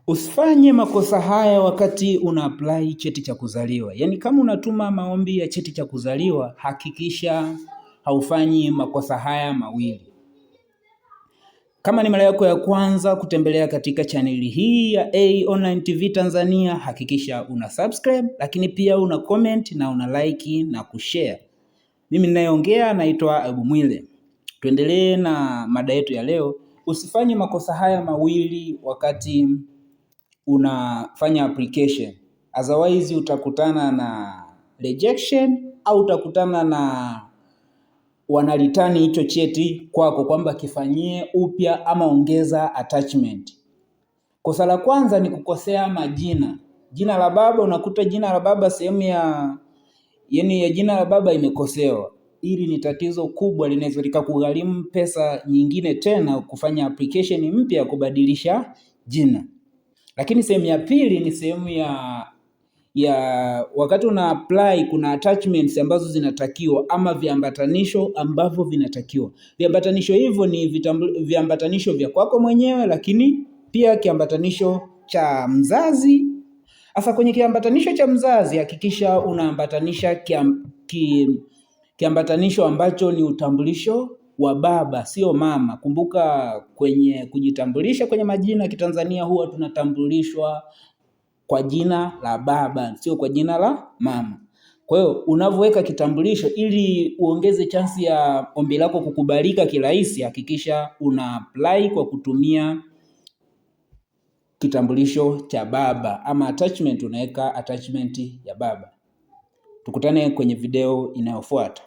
Usifanye makosa haya wakati una apply cheti cha kuzaliwa. Yaani kama unatuma maombi ya cheti cha kuzaliwa, hakikisha haufanyi makosa haya mawili. Kama ni mara yako ya kwanza kutembelea katika chaneli hii ya A Online TV Tanzania, hakikisha una subscribe, lakini pia una comment na una like na kushare. Mimi ninayeongea naitwa Abu Mwile. Tuendelee na mada yetu ya leo. Usifanye makosa haya mawili wakati unafanya application. Otherwise utakutana na rejection au utakutana na wanaritani hicho cheti kwako kwamba kifanyie upya ama ongeza attachment. Kosa la kwanza ni kukosea majina. Jina la baba, unakuta jina la baba sehemu ya jina la baba imekosewa. Hili ni tatizo kubwa, linaweza likakugharimu pesa nyingine tena kufanya application mpya kubadilisha jina. Lakini sehemu ya pili ni sehemu ya wakati una apply kuna attachments ambazo zinatakiwa ama viambatanisho ambavyo vinatakiwa. Viambatanisho hivyo ni viambatanisho vya kwako mwenyewe, lakini pia kiambatanisho cha mzazi. Sasa kwenye kiambatanisho cha mzazi hakikisha unaambatanisha kiambatanisho ambacho ni utambulisho wa baba, sio mama. Kumbuka kwenye kujitambulisha kwenye majina Kitanzania huwa tunatambulishwa kwa jina la baba, sio kwa jina la mama. Kwa hiyo unavyoweka kitambulisho ili uongeze chansi ya ombi lako kukubalika kirahisi, hakikisha una apply kwa kutumia kitambulisho cha baba ama attachment, unaweka attachment ya baba. Tukutane kwenye video inayofuata.